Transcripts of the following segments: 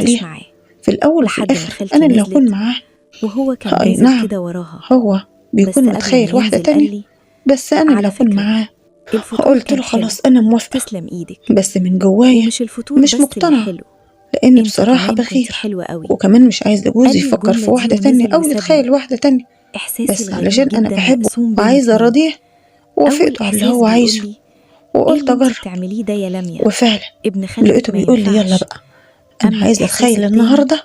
عليها. معاه في الأول وفي لحد ما الآخر خالتي أنا اللي نزلت هكون معاه. وهو كان أي نازل نعم، كده وراها، هو بس بيكون قبل ما متخيل واحدة ينزل قال تانية، لي بس أنا اللي على هكون فكرة معاه. الفطور قلت له كان حلو، خلاص أنا موافقة، تسلم إيدك. بس من جوايا ومش الفطور مش بس اللي مقتنعة، حلو، لأن انتي بصراحة كمان كنتي بغير، حلوة قوي. وكمان مش عايزة قال جوزي لي يفكر الجملة في دي واحدة تانية ونزل أو وسابني. يتخيل واحدة تانية، إحساسي بس الغريب علشان أنا جدا بحبه مقسوم بين وعايزة اتنين. أراضيه أول ووافقته على اللي إحساس هو بيقول عايزه، لي إيه وقلت اللي انتي أجرب. بتعمليه ده يا لميا، وفعلا ابن خالتك لقيته ما بيقول لي يلا ينفعش. بقى، أنا أما عايزة الإحساس أتخيل التاني النهاردة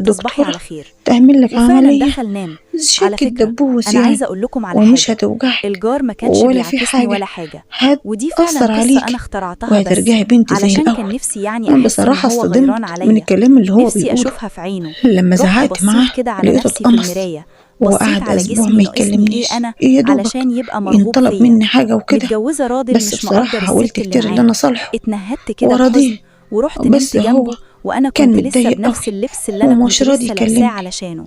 تصبحي على لدكتورة خير. تعمل لك وفعلا عملية. دخل نام. على شك فكرة الدبوس أنا يعني، عايزة أقول لكم على ومش حاجة. هتوجعك الجار ما كانش ولا في بيعكسني حاجة ولا حاجة، ودي فعلا هتأثر قصة عليك أنا اخترعتها بس وهترجعي بنت زي علشان كان الأول. نفسي يعني أنا أحس إن بصراحة هو اصطدمت غيران من عليا، الكلام اللي هو نفسي بيقوله. أشوفها في عينه. لما رحت زعقت بصيت معاه كده على لقيته نفسي في اتقمص المراية، بصيت وقعد على أسبوع جسمي ما ناقصني إيه يكلمنيش. أنا إيه يا دوبك علشان يبقى إن مرغوب طلب فيا. مني حاجة وكده، متجوزة راجل بس مش بصراحة مقدر حاولت الست اللي كتير إن معاه. أنا أصالحه اتنهدت كده وأراضيه، بحزن ورحت بس نمت هو جنبه، وأنا كان كنت لسه متضايق بنفس قوي اللبس اللي أنا ومش كنت راضي لسه لابساه يكلمني. علشانه.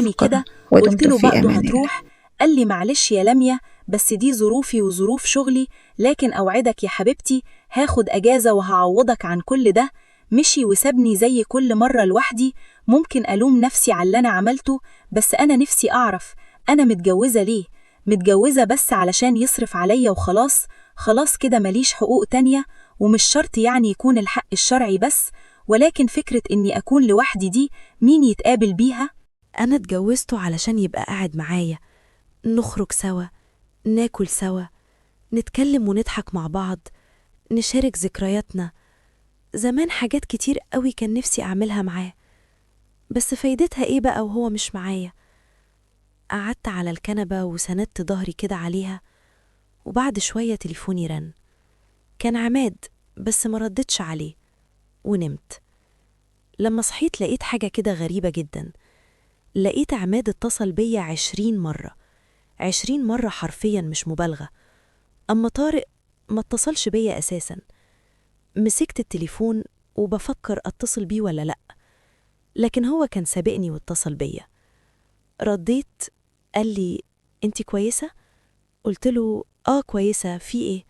قدامي أفكر كده، قلت ودمت له في برضه أمان الله. هتروح؟ قال لي معلش يا لميا، بس دي ظروفي وظروف شغلي، لكن أوعدك يا حبيبتي هاخد أجازة وهعوضك عن كل ده. مشي وسابني زي كل مرة لوحدي. ممكن ألوم نفسي على اللي أنا عملته، بس أنا نفسي أعرف أنا متجوزة ليه؟ متجوزة بس علشان يصرف عليا وخلاص؟ خلاص كده ماليش حقوق تانية، ومش شرط يعني يكون الحق الشرعي بس، ولكن فكرة إني أكون لوحدي دي مين يتقابل بيها؟ أنا اتجوزته علشان يبقى قاعد معايا، نخرج سوا، ناكل سوا، نتكلم ونضحك مع بعض، نشارك ذكرياتنا. زمان حاجات كتير قوي كان نفسي أعملها معاه، بس فايدتها إيه بقى وهو مش معايا؟ قعدت على الكنبة وسندت ظهري كده عليها، وبعد شوية تليفوني رن. كان عماد، بس ما ردتش عليه ونمت. لما صحيت لقيت حاجة كده غريبة جدا. لقيت عماد اتصل بيا 20 مرة، 20 مرة حرفيا مش مبالغة. أما طارق ما اتصلش بيا أساسا. مسكت التليفون وبفكر أتصل بيه ولا لأ، لكن هو كان سابقني واتصل بيا. رديت، قال لي: أنتِ كويسة؟ قلت له: كويسة، في إيه؟